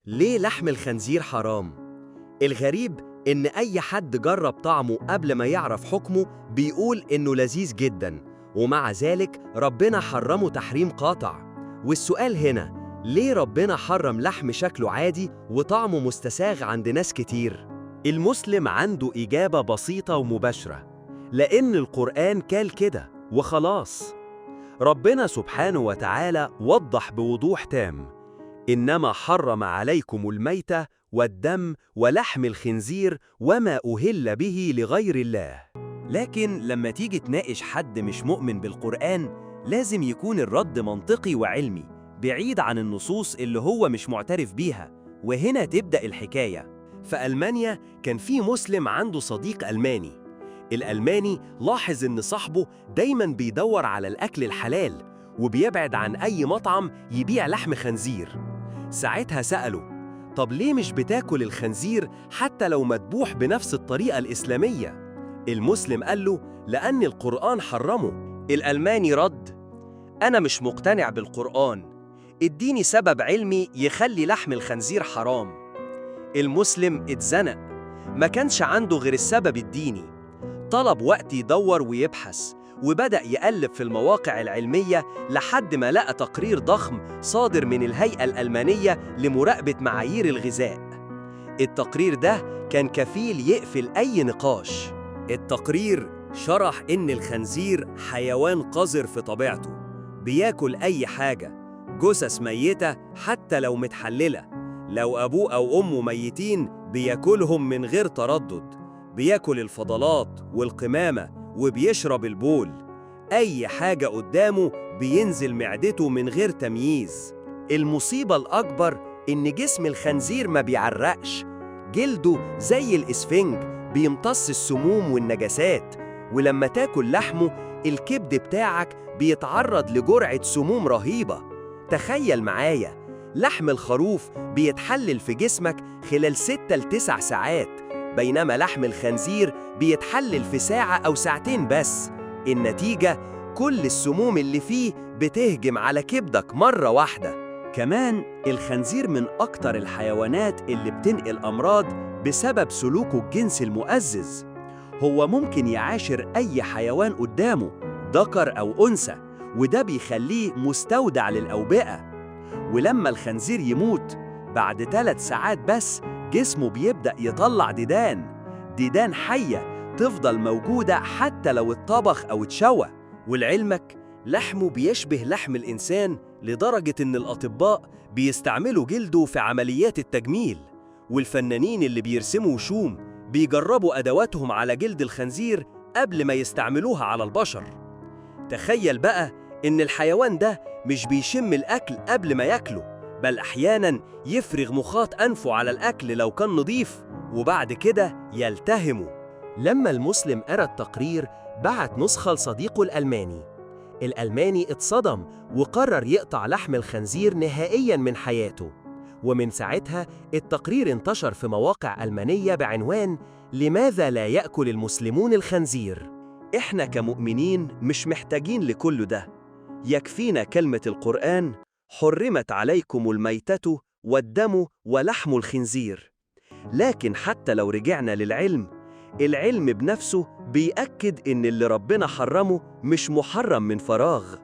ليه لحم الخنزير حرام؟ الغريب إن أي حد جرب طعمه قبل ما يعرف حكمه بيقول إنه لذيذ جداً، ومع ذلك ربنا حرمه تحريم قاطع. والسؤال هنا، ليه ربنا حرم لحم شكله عادي وطعمه مستساغ عند ناس كتير؟ المسلم عنده إجابة بسيطة ومباشرة، لأن القرآن قال كده وخلاص. ربنا سبحانه وتعالى وضح بوضوح تام: إنما حرم عليكم الميتة والدم ولحم الخنزير وما أهل به لغير الله. لكن لما تيجي تناقش حد مش مؤمن بالقرآن، لازم يكون الرد منطقي وعلمي، بعيد عن النصوص اللي هو مش معترف بيها. وهنا تبدأ الحكاية. في ألمانيا كان في مسلم عنده صديق ألماني. الألماني لاحظ إن صاحبه دايماً بيدور على الأكل الحلال وبيبعد عن أي مطعم يبيع لحم خنزير. ساعتها سأله: طب ليه مش بتاكل الخنزير حتى لو مذبوح بنفس الطريقة الإسلامية؟ المسلم قال له: لأن القرآن حرمه. الألماني رد: أنا مش مقتنع بالقرآن، اديني سبب علمي يخلي لحم الخنزير حرام. المسلم اتزنق، ما كانش عنده غير السبب الديني. طلب وقت يدور ويبحث، وبدأ يقلب في المواقع العلمية لحد ما لقى تقرير ضخم صادر من الهيئة الألمانية لمراقبة معايير الغذاء. التقرير ده كان كفيل يقفل أي نقاش. التقرير شرح إن الخنزير حيوان قذر في طبيعته، بياكل أي حاجة، جثث ميتة حتى لو متحللة، لو أبوه أو أمه ميتين بياكلهم من غير تردد، بياكل الفضلات والقمامة وبيشرب البول، أي حاجة قدامه بينزل معدته من غير تمييز. المصيبة الأكبر إن جسم الخنزير ما بيعرقش، جلده زي الإسفنج بيمتص السموم والنجاسات، ولما تاكل لحمه الكبد بتاعك بيتعرض لجرعة سموم رهيبة. تخيل معايا، لحم الخروف بيتحلل في جسمك خلال 6 ل 9 ساعات، بينما لحم الخنزير بيتحلل في ساعة أو ساعتين بس. النتيجة، كل السموم اللي فيه بتهجم على كبدك مرة واحدة. كمان الخنزير من أكتر الحيوانات اللي بتنقل أمراض بسبب سلوكه الجنسي المؤزز. هو ممكن يعاشر أي حيوان قدامه، ذكر أو أنثى، وده بيخليه مستودع للأوبئة. ولما الخنزير يموت بعد 3 ساعات بس، جسمه بيبدأ يطلع ديدان حية تفضل موجودة حتى لو اتطبخ أو اتشوى. ولعلمك، لحمه بيشبه لحم الإنسان لدرجة إن الأطباء بيستعملوا جلده في عمليات التجميل، والفنانين اللي بيرسموا وشوم بيجربوا أدواتهم على جلد الخنزير قبل ما يستعملوها على البشر. تخيل بقى إن الحيوان ده مش بيشم الأكل قبل ما ياكله، بل أحياناً يفرغ مخاط أنفه على الأكل لو كان نظيف، وبعد كده يلتهمه. لما المسلم قرأ التقرير، بعت نسخة لصديقه الألماني اتصدم وقرر يقطع لحم الخنزير نهائياً من حياته. ومن ساعتها التقرير انتشر في مواقع ألمانية بعنوان: لماذا لا يأكل المسلمون الخنزير؟ إحنا كمؤمنين مش محتاجين لكل ده، يكفينا كلمة القرآن: حرمت عليكم الميتة والدم ولحم الخنزير. لكن حتى لو رجعنا العلم بنفسه بيأكد إن اللي ربنا حرمه مش محرم من فراغ.